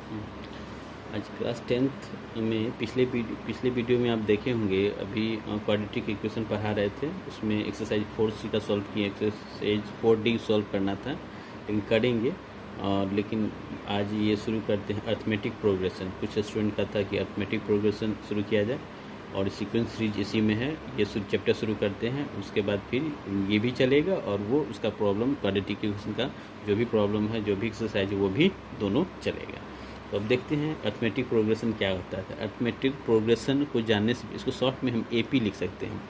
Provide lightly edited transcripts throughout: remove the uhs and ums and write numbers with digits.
हम्म, आज class 10th में पिछले वीडियो में आप देखे होंगे। अभी क्वाड्रेटिक इक्वेशन पढ़ा रहे थे, उसमें एक्सरसाइज 4C का सॉल्व किए, एक्सरसाइज 4D सॉल्व करना था, लेकिन करेंगे। और लेकिन आज ये शुरू करते हैं अर्थमेटिक प्रोग्रेशन। कुछ स्टूडेंट का था कि अर्थमेटिक प्रोग्रेशन शुरू किया जाए, और सीक्वेंस सीरीज इसी में है। ये चैप्टर शुरू करते हैं, उसके बाद फिर ये भी चलेगा, और वो उसका प्रॉब्लम क्वाड्रेटिक इक्वेशन का जो भी प्रॉब्लम है, जो भी एक्सरसाइज है, वो भी दोनों चलेगा। तो अब देखते हैं अर्थमेटिक प्रोग्रेशन क्या होता है। अर्थमेटिक प्रोग्रेशन को जानने से इसको शॉर्ट में हम AP लिख सकते हैं,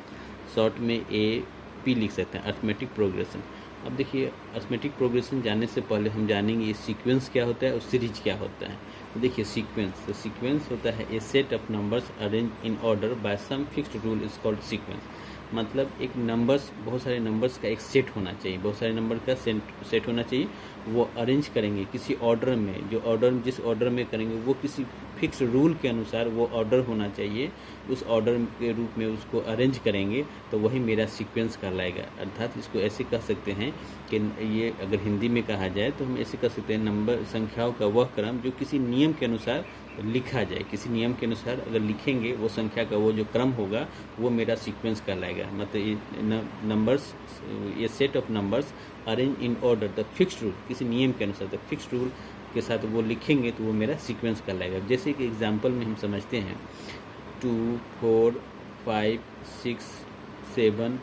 शॉर्ट में AP लिख सकते हैं, अर्थमेटिक प्रोग्रेशन। अब देखिए, अर्थमेटिक प्रोग्रेशन जानने से पहले हम जानेंगे ये सीक्वेंस क्या होता है और सीरीज क्या होता है। तो देखिए सीक्वेंस, तो सीक्वेंस होता है a set of numbers arrange in order by some fixed rule is called sequence. मतलब एक नंबर्स, बहुत सारे नंबर्स का एक सेट होना चाहिए, बहुत सारे नंबर का सेट होना चाहिए। वो अरेंज करेंगे किसी ऑर्डर में, जो ऑर्डर जिस ऑर्डर में करेंगे वो किसी फिक्स रूल के अनुसार वो ऑर्डर होना चाहिए। उस ऑर्डर के रूप में उसको अरेंज करेंगे तो वही मेरा सीक्वेंस कहलाएगा। अर्थात इसको ऐसे कह सकते हैं कि ये अगर हिंदी में कहा जाए तो हम ऐसे कह सकते हैं, नंबर संख्याओं का वह क्रम जो किसी नियम के अनुसार लिखा जाए। किसी नियम के अनुसार अगर लिखेंगे वो संख्या का वो जो क्रम होगा वो मेरा सीक्वेंस कहलाएगा। मतलब ये नंबर्स, ये set of numbers arrange in order the fixed rule, किसी नियम के अनुसार द फिक्स्ड रूल के साथ वो लिखेंगे तो वो मेरा सीक्वेंस कहलाएगा। जैसे कि एग्जांपल में हम समझते हैं 2 4 5 6 7,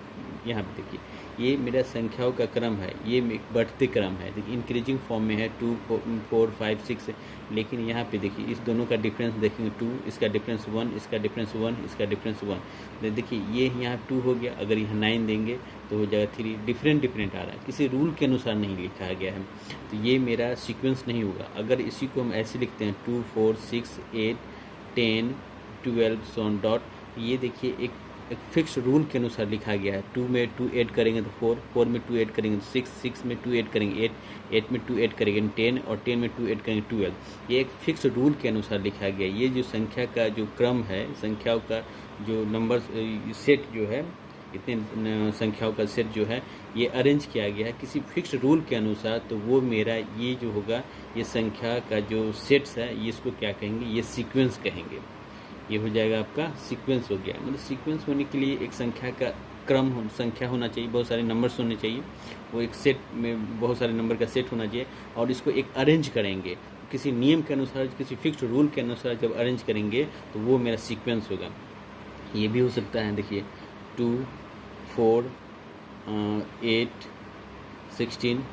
यहाँ पे देखिए ये मेरा संख्याओं का क्रम है, ये बढ़ते क्रम है। देखिए इंक्रीजिंग फॉर्म में है 2 4 5 6, लेकिन यहाँ पे देखिए इस दोनों का डिफरेंस देखेंगे 2, इसका डिफरेंस 1, इसका डिफरेंस 1, इसका डिफरेंस 1। देखिए ये यहाँ 2 हो गया, अगर यहाँ 9 देंगे तो हो जाएगा 3। डिफरेंट आ रहा है, किसी रूल के अनुसार नहीं लिखा गया है, तो ये मेरा सीक्वेंस नहीं होगा। अगर इसी को हम ऐसे लिखते हैं 2 4 6 8 10 12 सोन डॉट, ये देखिए एक फिक्स रूल के अनुसार लिखा गया है। 2 में 2 ऐड करेंगे तो 4, 4 में 2 ऐड करेंगे तो 6, 6 में 2 ऐड करेंगे 8, 8 में 2 ऐड करेंगे 10, और 10 में 2 ऐड करेंगे 12। ये एक फिक्स रूल के अनुसार लिखा गया। ये जो संख्या का जो क्रम है, संख्याओं का जो नंबर सेट जो है, इतने संख्याओं का सेट जो है, ये अरेंज किया गया है किसी फिक्स रूल के अनुसार। तो वो मेरा ये जो होगा, ये संख्या का जो सेट्स है, ये इसको क्या कहेंगे, ये सीक्वेंस कहेंगे। ये हो जाएगा आपका सीक्वेंस हो गया। मतलब सीक्वेंस होने के लिए एक संख्या का क्रम संख्या होना चाहिए, बहुत सारे नंबर्स होने चाहिए, वो एक सेट में बहुत सारे नंबर का सेट होना चाहिए, और इसको एक अरेंज करेंगे किसी नियम के अनुसार, किसी फिक्स्ड रूल के अनुसार। जब अरेंज करेंगे तो वो मेरा सीक्वेंस होगा। ये भी हो सकता है, देखिए 2 4 8 16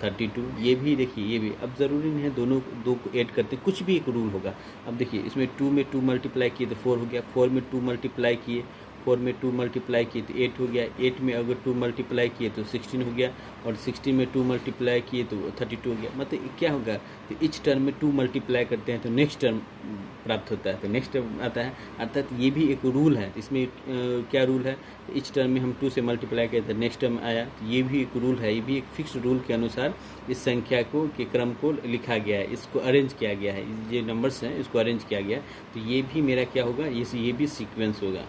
32, ये भी देखिए, ये भी अब ज़रूरी नहीं है दोनों दो को ऐड करते, कुछ भी एक रूल होगा। अब देखिए इसमें 2 में 2 मल्टीप्लाई किए तो 4 हो गया, 4 में 2 मल्टीप्लाई किए, 4 में 2 मल्टीप्लाई किए तो 8 हो गया, 8 में अगर 2 मल्टीप्लाई किए तो 16 हो गया, और 16 में 2 मल्टीप्लाई किए तो 32 हो गया। मतलब क्या होगा, तो इच टर्म में 2 मल्टीप्लाई करते हैं तो नेक्स्ट टर्म प्राप्त होता है, तो नेक्स्ट टर्म आता है। अर्थात ये भी एक रूल है। इसमें क्या रूल है, इच टर्म में हम 2 से मल्टीप्लाई किए तो नेक्स्ट टर्म आया, तो ये भी एक रूल है। ये भी एक फिक्स रूल के अनुसार इस संख्या को के क्रम को लिखा गया है, इसको अरेंज किया गया है। ये नंबर्स हैं, इसको अरेंज किया गया है, तो ये भी मेरा क्या होगा, ये भी सीक्वेंस होगा।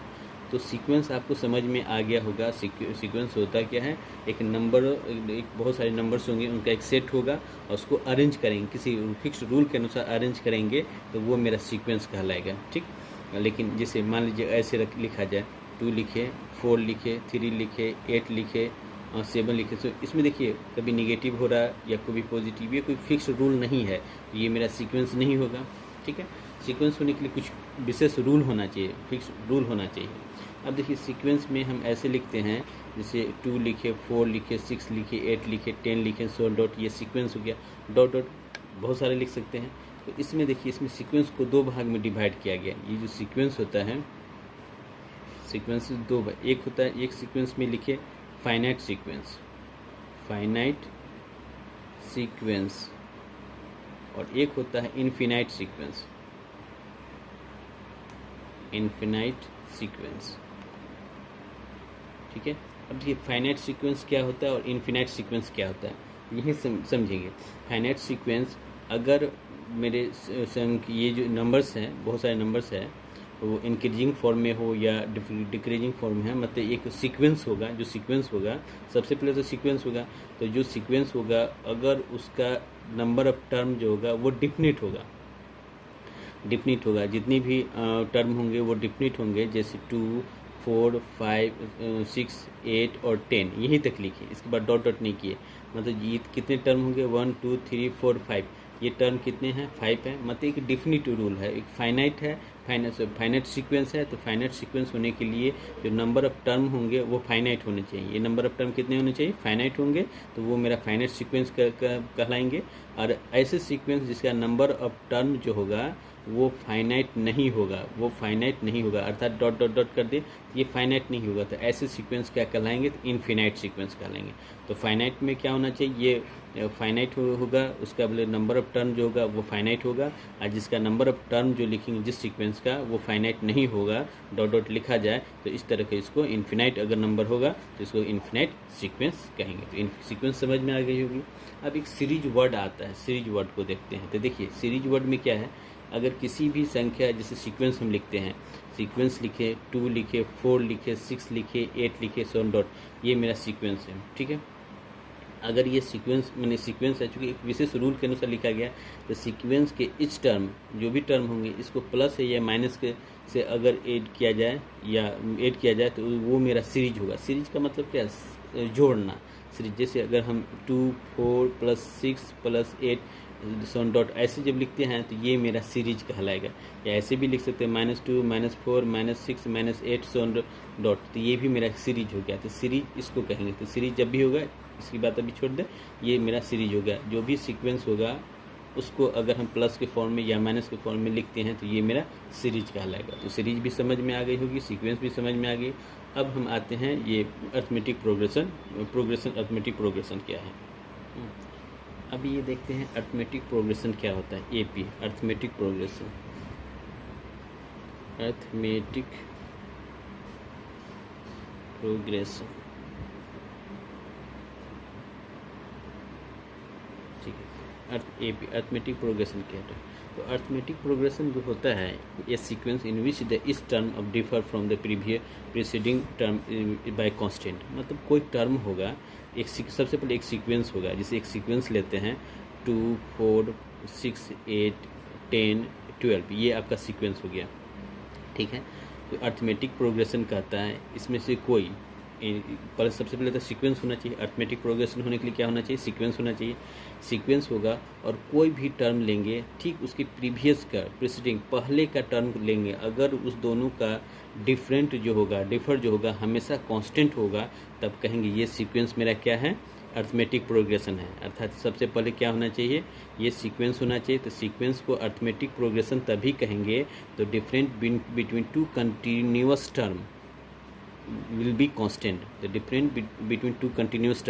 तो सीक्वेंस आपको समझ में आ गया होगा। सीक्वेंस होता क्या है, एक नंबर, एक बहुत सारे नंबर्स होंगे, उनका एक सेट होगा, और उसको अरेंज करेंगे किसी फिक्स रूल के अनुसार अरेंज करेंगे तो वो मेरा सीक्वेंस कहलाएगा। ठीक, लेकिन जैसे मान लीजिए ऐसे लिखा जाए, 2 लिखे, 4 लिखे, 3 लिखे, 8 लिखे और 7 लिखे, तो इसमें देखिए कभी निगेटिव हो रहा है या कभी पॉजिटिव, ये कोई फिक्स रूल नहीं है, तो ये मेरा सीक्वेंस नहीं होगा। ठीक है, सीक्वेंस होने के लिए कुछ विशेष रूल होना चाहिए, फिक्स रूल होना चाहिए। अब देखिए सीक्वेंस में हम ऐसे लिखते हैं, जैसे 2 लिखे, 4 लिखे, 6 लिखे, 8 लिखे, 10 लिखे, सो डॉट, ये सीक्वेंस हो गया। डॉट डॉट बहुत सारे लिख सकते हैं। तो इसमें देखिए, इसमें सीक्वेंस को 2 भाग में डिवाइड किया गया। ये जो सीक्वेंस होता है, सीक्वेंस 2 भाग, एक होता है, एक सीक्वेंस में लिखे फाइनाइट सीक्वेंस, फाइनाइट सीक्वेंस, और एक होता है इनफिनाइट सीक्वेंस, इनफिनाइट सीक्वेंस। ठीक है, अब देखिए फाइनाइट सीक्वेंस क्या होता है और इनफिनाइट सीक्वेंस क्या होता है, यही समझेंगे। फाइनाइट सीक्वेंस, अगर मेरे ये जो नंबर्स हैं, बहुत सारे नंबर्स हैं, वो इंक्रीजिंग फॉर्म में हो या डिक्रीजिंग फॉर्म में है, मतलब एक सीक्वेंस होगा। जो सीक्वेंस होगा, सबसे पहले तो सीक्वेंस होगा, तो जो सीक्वेंस होगा अगर उसका नंबर ऑफ टर्म जो होगा वो डिफिनिट होगा, डिफिनिट होगा, जितनी भी टर्म होंगे वो डिफिनिट होंगे, जैसे 2, 4, 5, 6, 8 और 10 यहीं तक लिखिए, इसके बाद डॉट डॉट नहीं किए। मतलब ये कितने टर्म होंगे, 1, 2, 3, 4, 5, ये टर्म कितने हैं, 5 है। मतलब एक डिफिनिट रूल है, एक फाइनाइट है, फाइनाइट सीक्वेंस है। तो फाइनाइट सीक्वेंस होने के लिए जो नंबर ऑफ टर्म होंगे वो फाइनाइट होने चाहिए। ये नंबर ऑफ टर्म कितने होने चाहिए, फाइनाइट होंगे, तो वो मेरा फाइनाइट सीक्वेंस कहलाएंगे। और ऐसे सीक्वेंस जिसका नंबर ऑफ टर्म जो होगा वो फाइनाइट नहीं होगा, वो फाइनाइट नहीं होगा, अर्थात डॉट डॉट डॉट कर दे, ये फाइनाइट नहीं होगा, तो ऐसे सीक्वेंस क्या कहलाएंगे, तो इनफिनाइट सीक्वेंस कहलाएंगे। तो फाइनाइट में क्या होना चाहिए, ये फाइनाइट होगा, उसका बोले नंबर ऑफ टर्म जो होगा वो फाइनाइट होगा, और जिसका नंबर ऑफ टर्म जो लिखेंगे जिस सीक्वेंस का वो फाइनाइट नहीं होगा, डॉट डॉट लिखा जाए, तो इस तरह के इसको इनफिनाइट अगर नंबर होगा तो इसको इनफिनाइट सीक्वेंस कहेंगे। तो सीक्वेंस समझ में आ गई होगी। अब एक सीरीज वर्ड आता है, सीरीज वर्ड को देखते हैं। तो देखिए सीरीज वर्ड में क्या है, अगर किसी भी संख्या जैसे सीक्वेंस हम लिखते हैं, सीक्वेंस लिखे, 2 लिखे, 4 लिखे, 6 लिखे, 8 लिखे, सो ऑन डॉट, ये मेरा सीक्वेंस है, ठीक है। अगर ये सीक्वेंस मैंने सीक्वेंस है, चूँकि एक विशेष रूल के अनुसार लिखा गया, तो सीक्वेंस के इच टर्म जो भी टर्म होंगे इसको प्लस है या माइनस के से अगर ऐड किया जाए या ऐड किया जाए तो वो मेरा सीरीज होगा। सीरीज का मतलब क्या है, जोड़ना। सीरीज जैसे अगर हम 2, 4 + 6 + 8 सोन डॉट ऐसे जब लिखते हैं तो ये मेरा सीरीज कहलाएगा। या ऐसे भी लिख सकते हैं -2, -4, -6, -8 सोन डॉट, तो ये भी मेरा सीरीज हो गया। तो सीरीज इसको कहेंगे। तो सीरीज जब भी होगा, इसकी बात अभी छोड़ दे, ये मेरा सीरीज हो गया। जो भी सीक्वेंस होगा उसको अगर हम प्लस के फॉर्म में या माइनस के फॉर्म में लिखते हैं तो ये मेरा सीरीज कहलाएगा। तो सीरीज भी समझ में आ गई होगी, सीक्वेंस भी समझ में आ गई। अब हम आते हैं ये अर्थमेटिक प्रोग्रेशन अर्थमेटिक प्रोग्रेशन क्या है। अब ये देखते हैं अर्थमेटिक प्रोग्रेशन क्या होता है। AP arithmetic progression, arithmetic progression, ठीक है। एपी अर्थमेटिक प्रोग्रेशन क्या है। तो अर्थमेटिक प्रोग्रेशन जो होता है, ए सीक्वेंस इन विच द इस term of differ from the preceding term by constant. मतलब कोई टर्म होगा, एक सबसे पहले एक सीक्वेंस होगा, जैसे एक सीक्वेंस लेते हैं 2, 4, 6, 8, 10, 12, ये आपका सीक्वेंस हो गया, ठीक है। तो अर्थमेटिक प्रोग्रेशन कहता है इसमें से कोई पर सबसे पहले तो सीक्वेंस होना चाहिए। अर्थमेटिक प्रोग्रेशन होने के लिए क्या होना चाहिए, सीक्वेंस होना चाहिए। सीक्वेंस होगा और कोई भी टर्म लेंगे, ठीक उसके प्रीवियस का प्रीसीडिंग पहले का टर्म लेंगे, अगर उस दोनों का डिफर जो होगा हमेशा कांस्टेंट होगा, तब कहेंगे ये सीक्वेंस मेरा क्या है, अर्थमेटिक प्रोग्रेशन है। अर्थात सबसे पहले क्या होना चाहिए, ये सीक्वेंस होना चाहिए। तो सीक्वेंस को अर्थमेटिक प्रोग्रेशन तभी कहेंगे तो different between 2 continuous term will be constant. The different between 2 continuous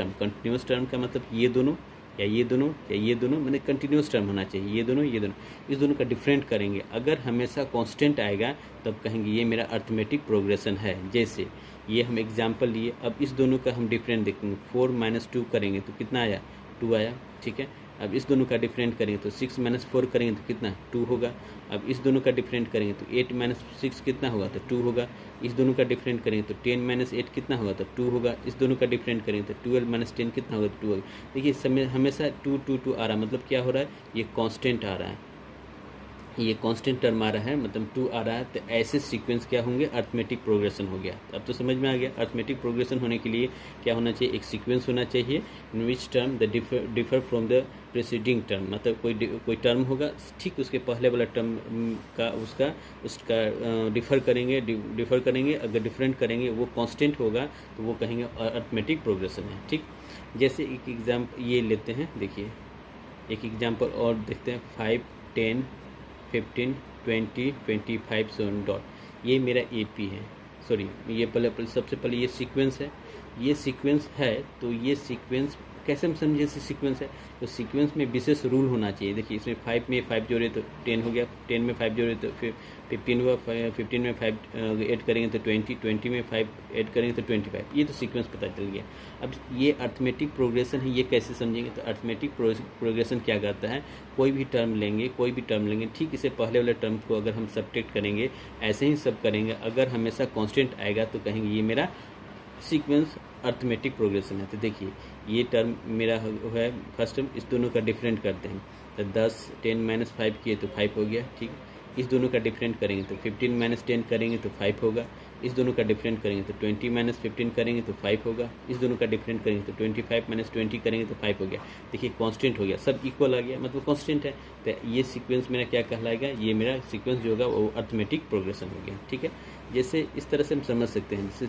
term का मतलब ये दोनों या ये दोनों या ये दोनों, मैंने कंटिन्यूअस टर्म होना चाहिए, ये दोनों इस दोनों का डिफरेंट करेंगे। अगर हमेशा कांस्टेंट आएगा तब कहेंगे ये मेरा अर्थमेटिक प्रोग्रेशन है। जैसे ये हम एग्जांपल लिए, अब इस दोनों का हम डिफरेंट देखेंगे। 4 - 2 करेंगे तो कितना आया, 2 आया, ठीक है। अब इस दोनों का डिफरेंट करेंगे तो 6 - 4 करेंगे तो कितना, 2 होगा। अब इस दोनों का डिफरेंट करेंगे तो 8 - 6 कितना होगा, तो 2 होगा। इस दोनों का डिफरेंट करेंगे तो 10 - 8 कितना होगा, तो 2 होगा। इस दोनों का डिफरेंट करेंगे तो 12 - 10 कितना होगा, तो 2 होगा। देखिए समय हमेशा 2 2 2 आ रहा है, मतलब क्या हो रहा है, ये कांस्टेंट आ रहा है, ये कांस्टेंट टर्म आ रहा है, मतलब 2 आ रहा है। तो ऐसे सीक्वेंस क्या होंगे, अर्थमेटिक प्रोग्रेशन हो गया। अब तो समझ में आ गया। अर्थमेटिक प्रोग्रेशन होने के लिए क्या होना चाहिए, एक सीक्वेंस होना चाहिए in which term the differ from the preceding term. मतलब कोई टर्म होगा, ठीक उसके पहले वाला टर्म का उसका डिफर करेंगे। अगर डिफरेंट करेंगे वो कांस्टेंट होगा तो वो कहेंगे अर्थमेटिक प्रोग्रेशन है, ठीक। जैसे एक एग्जाम्पल ये लेते हैं, देखिए एक एग्जाम्पल और देखते हैं। 5, 10, 15, 20, 25 सो ऑन डॉट, ये मेरा एपी है। सॉरी, ये पहले सबसे पहले ये सीक्वेंस है, ये सीक्वेंस है। तो ये सीक्वेंस कैसे हम समझे सीक्वेंस है, तो सीक्वेंस में विशेष रूल होना चाहिए। देखिए इसमें 5 में 5 जोड़े तो 10 हो गया, 10 में 5 जोड़े तो फिर 15 हुआ, 15 में 5 ऐड करेंगे तो 20, 20 में 5 ऐड करेंगे तो 25। ये तो सीक्वेंस पता चल गया। अब ये अर्थमेटिक प्रोग्रेशन है, ये कैसे समझेंगे, तो अर्थमेटिक प्रोग्रेशन क्या करता है, कोई भी टर्म लेंगे, ठीक इसे पहले वाले टर्म को अगर हम सब्ट्रैक्ट करेंगे, ऐसे ही सब करेंगे, अगर हमेशा कांस्टेंट आएगा तो कहेंगे ये मेरा सीक्वेंस अर्थमेटिक प्रोग्रेशन है। तो देखिए ये टर्म मेरा है फर्स्ट टर्म, इस दोनों का डिफरेंट करते हैं। तो 10 10 - 5 किए तो 5 हो गया, ठीक। इस दोनों का डिफरेंट करेंगे तो 15 माइनस 10 करेंगे तो 5 होगा। इस दोनों का डिफरेंट करेंगे तो 20 माइनस 15 करेंगे तो 5 होगा। इस दोनों का डिफरेंट करेंगे तो 25 माइनस 20 करेंगे तो 5 हो गया। देखिए कांस्टेंट हो गया, सब इक्वल आ गया, मतलब कांस्टेंट है। तो ये सीक्वेंस मेरा क्या कहलाएगा, ये मेरा सीक्वेंस जो होगा वो अर्थमेटिक प्रोग्रेशन हो गया। ठीक है, जैसे इस तरह से हम समझ सकते हैं, जैसे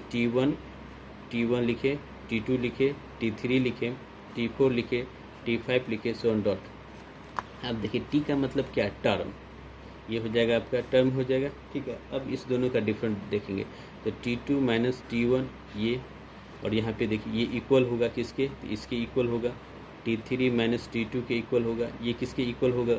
T1 लिखे, T2 लिखे, T3 लिखे, T4 लिखे, T5 लिखे, सो ऑन डॉट। अब देखिए टी का मतलब क्या, टर्म, ये हो जाएगा आपका टर्म हो जाएगा। ठीक है, अब इस दोनों का डिफरेंट देखेंगे तो T2 माइनस T1 ये, और यहाँ पे देखिए ये इक्वल होगा किसके, तो इसके इक्वल होगा। T3 माइनस T2 के इक्वल होगा, ये किसके इक्वल होगा,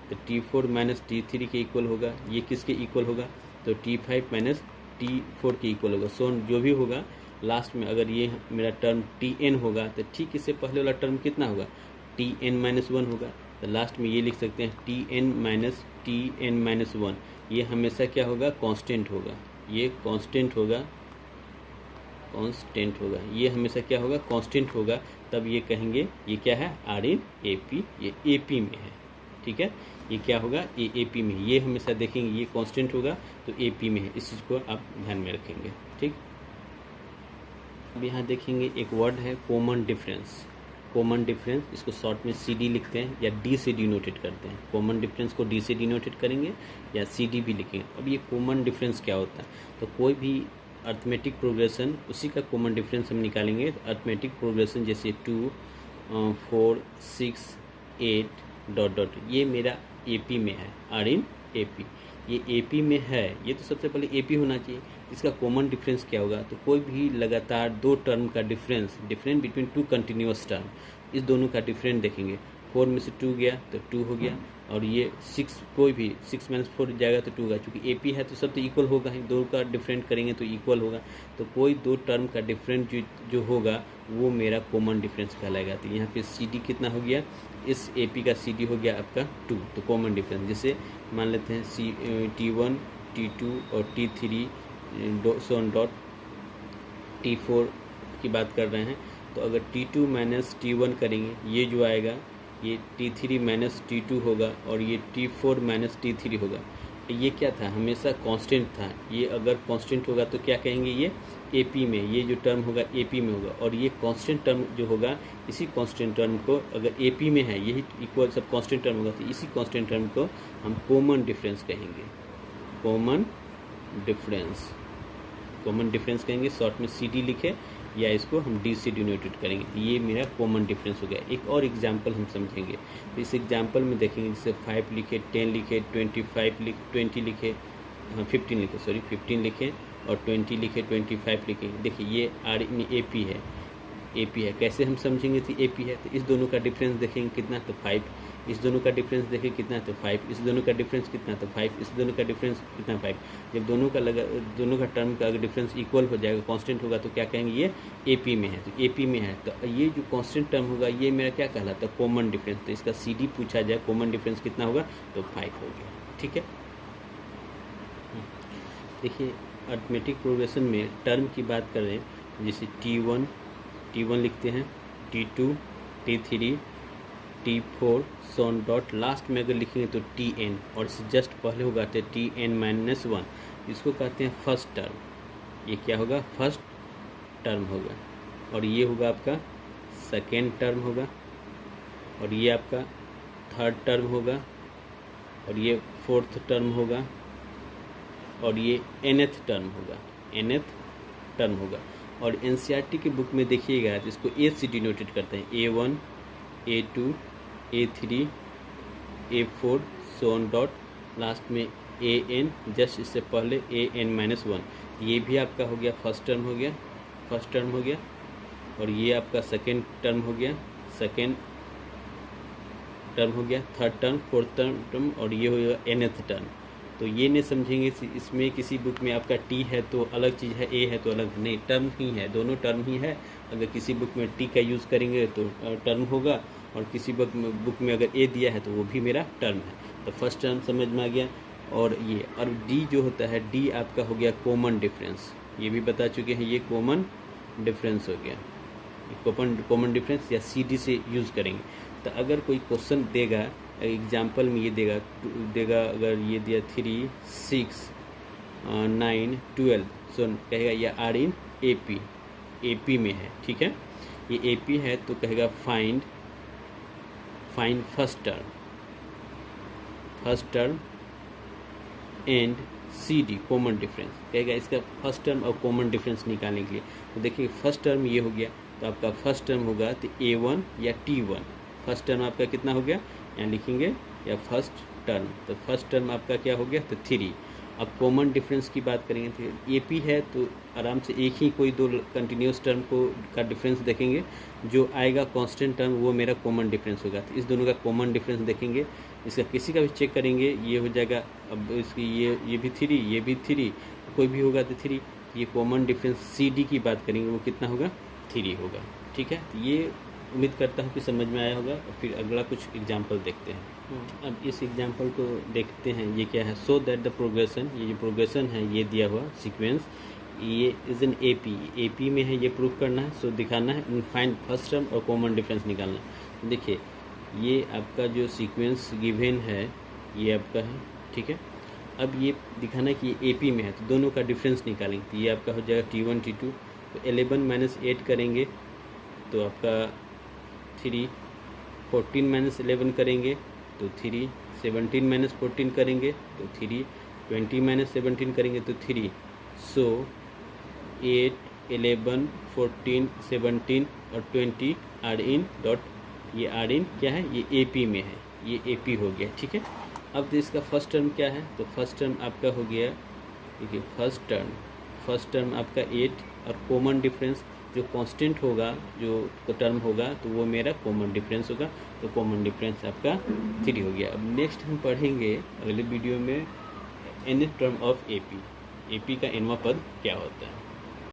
तो T4 माइनस T3 के इक्वल होगा, ये किसके इक्वल होगा, तो T5 माइनस T4 के इक्वल होगा। सो जो भी होगा लास्ट में अगर ये मेरा टर्म Tn होगा तो ठीक इससे पहले वाला टर्म कितना होगा, Tn माइनस 1 होगा। तो लास्ट में ये लिख सकते हैं Tn माइनस 1, ये हमेशा क्या होगा, कांस्टेंट होगा, ये कांस्टेंट होगा, ये हमेशा क्या होगा, कांस्टेंट होगा। तब ये कहेंगे ये क्या है, Rin AP, ये AP में है। ठीक है, ये क्या होगा, ये AP में है, ये हमेशा देखेंगे ये कांस्टेंट होगा तो AP में है, इस चीज़ को आप ध्यान में रखेंगे। ठीक, अब यहाँ देखेंगे एक वर्ड है कॉमन डिफरेंस। कॉमन डिफरेंस, इसको शॉर्ट में CD लिखते हैं या D से डिनोटेड करते हैं। कॉमन डिफरेंस को D से डिनोटेड करेंगे या CD भी लिखेंगे। अब ये कॉमन डिफरेंस क्या होता है, तो कोई भी अर्थमेटिक प्रोग्रेशन उसी का कॉमन डिफरेंस हम निकालेंगे। अर्थमेटिक प्रोग्रेशन जैसे 2, 4, 6, 8 डॉट डॉट, ये मेरा AP में है, Rin AP, ये AP में है, ये तो सबसे पहले AP होना चाहिए। इसका कॉमन डिफरेंस क्या होगा, तो कोई भी लगातार दो टर्म का difference between two continuous term, इस दोनों का डिफरेंस देखेंगे। 4 में से 2 गया तो 2 हो गया, और ये 6, कोई भी 6 माइनस 4 जाएगा तो 2 होगा। चूँकि AP है तो सब तो इक्वल होगा ही, दो का डिफरेंट करेंगे तो इक्वल होगा। तो कोई दो टर्म का डिफरेंट जो होगा वो मेरा कॉमन डिफरेंस कहलाएगा। तो यहाँ पे CD कितना हो गया, इस AP का CD हो गया आपका 2, तो कॉमन डिफरेंस। जैसे मान लेते हैं T1, T2 और T3 so on dot, T4 की बात कर रहे हैं, तो अगर T2 माइनस T1 करेंगे, ये जो आएगा ये T3 माइनस T2 होगा, और ये T4 माइनस T3 होगा। ये क्या था, हमेशा कांस्टेंट था। ये अगर कांस्टेंट होगा तो क्या कहेंगे, ये AP में, ये जो टर्म होगा AP में होगा। और ये कांस्टेंट टर्म जो होगा, इसी कांस्टेंट टर्म को अगर AP में है, यही इक्वल सब कांस्टेंट टर्म होगा, तो इसी कांस्टेंट टर्म को हम कॉमन डिफरेंस कहेंगे। कॉमन डिफरेंस कहेंगे, शॉर्ट में CD लिखे या इसको हम D से डिनोटेड करेंगे। तो ये मेरा कॉमन डिफरेंस हो गया। एक और एग्जांपल हम समझेंगे, तो इस एग्जांपल में देखेंगे, जैसे 5 लिखे, 10 लिखे, 20 लिखे, 15 लिखे और 20 लिखे, 25 लिखे। देखिए ये Rin AP है, कैसे हम समझेंगे तो AP है, तो इस दोनों का डिफरेंस देखेंगे कितना, तो 5, इस दोनों का डिफरेंस देखें कितना, तो 5, इस दोनों का डिफरेंस कितना, तो 5, इस दोनों का डिफरेंस कितना, 5। जब दोनों का टर्म का अगर डिफरेंस इक्वल हो जाएगा, कांस्टेंट होगा, तो क्या कहेंगे, ये AP में है। तो AP में है तो ये जो कांस्टेंट टर्म होगा ये मेरा क्या कहलाता है, कॉमन डिफरेंस। तो इसका CD पूछा जाए, कॉमन डिफरेंस कितना होगा, तो 5 हो गया। ठीक है, देखिए अर्थमेटिक प्रोग्रेशन में टर्म की बात करें, जैसे T1 लिखते हैं, T2, T3, T4 sworn dot, last में अगर लिखेंगे तो Tn, और इससे जस्ट पहले होगा तो Tn माइनस 1, इसको कहते हैं फर्स्ट टर्म। ये क्या होगा, फर्स्ट टर्म होगा, और ये होगा आपका सेकेंड टर्म होगा, और ये आपका थर्ड टर्म होगा, और ये फोर्थ टर्म होगा, और ये nth टर्म होगा। और NCERT की बुक में देखिएगा तो इसको A से डिनोटेड करते हैं, A1, A2, A3, A4 so on dot, last में An, जस्ट इससे पहले An माइनस 1। ये भी आपका हो गया फर्स्ट टर्म हो गया, और ये आपका सेकेंड टर्म हो गया, थर्ड टर्म, फोर्थ टर्म, और ये हो गया nth टर्म। तो ये नहीं समझेंगे इसमें किसी बुक में आपका T है तो अलग चीज़ है, A है तो अलग नहीं, टर्म ही है, दोनों टर्म ही है। अगर किसी बुक में T का यूज़ करेंगे तो टर्म होगा, और किसी बुक में अगर A दिया है तो वो भी मेरा टर्म है। तो फर्स्ट टर्म समझ में आ गया। और ये और D जो होता है, D आपका हो गया कॉमन डिफरेंस, ये भी बता चुके हैं, ये कॉमन डिफरेंस हो गया। कॉमन डिफरेंस या CD से यूज़ करेंगे। तो अगर कोई क्वेश्चन देगा एग्जाम्पल में ये देगा अगर ये दिया 3, 6, 9, 12, सो कहेगा ये आर इन AP में है, ठीक है। ये AP है तो कहेगा find first term and CD common difference, कहेगा इसका फर्स्ट टर्म और कॉमन डिफरेंस निकालने के लिए। तो देखिए फर्स्ट टर्म ये हो गया, तो आपका फर्स्ट टर्म होगा तो A1 या T1। फर्स्ट टर्म आपका कितना हो गया, यहाँ लिखेंगे या फर्स्ट टर्म, तो फर्स्ट टर्म आपका क्या हो गया, तो 3। अब कॉमन डिफरेंस की बात करेंगे तो AP है तो आराम से एक ही कोई दो कंटिन्यूस टर्म का डिफरेंस देखेंगे, जो आएगा कांस्टेंट टर्म वो मेरा कॉमन डिफरेंस होगा। तो इस दोनों का कॉमन डिफरेंस देखेंगे, इसका किसी का भी चेक करेंगे, ये हो जाएगा। अब इसकी ये भी 3, ये भी 3, कोई भी होगा तो 3। ये कॉमन डिफरेंस CD की बात करेंगे वो कितना होगा, 3 होगा, ठीक है। तो ये उम्मीद करता हूँ कि समझ में आया होगा। फिर अगला कुछ एग्जाम्पल देखते हैं। अब इस एग्जाम्पल को देखते हैं, ये क्या है, सो दैट द प्रोग्रेशन, ये जो प्रोग्रेशन है ये दिया हुआ सीक्वेंस, ये इज एन AP में है, ये प्रूव करना है। सो दिखाना है, फाइंड फर्स्ट टर्म और कॉमन डिफरेंस निकालना है। देखिए ये आपका जो सीक्वेंस गिवन है ये आपका है, ठीक है। अब ये दिखाना है कि ये AP में है, तो दोनों का डिफरेंस निकालेंगे। तो ये आपका हो जाएगा T1 T2, तो 11 - 8 करेंगे तो आपका 3, 14 - 11 करेंगे तो 3, 17 - 14 करेंगे तो 3, 20 - 17 करेंगे तो 3। सो 8, 11, 14, 17 और 20 आर इन डॉट, ये आर इन क्या है, ये AP में है, ये AP हो गया, ठीक है। अब तो इसका फर्स्ट टर्म क्या है, तो फर्स्ट टर्म आपका हो गया, देखिए फर्स्ट टर्म आपका 8 और कॉमन डिफरेंस जो कांस्टेंट होगा, जो टर्म होगा तो वो मेरा कॉमन डिफरेंस होगा, तो कॉमन डिफरेंस आपका 3 हो गया। अब नेक्स्ट हम पढ़ेंगे अगले वीडियो में nth टर्म ऑफ AP का nवां पद क्या होता है।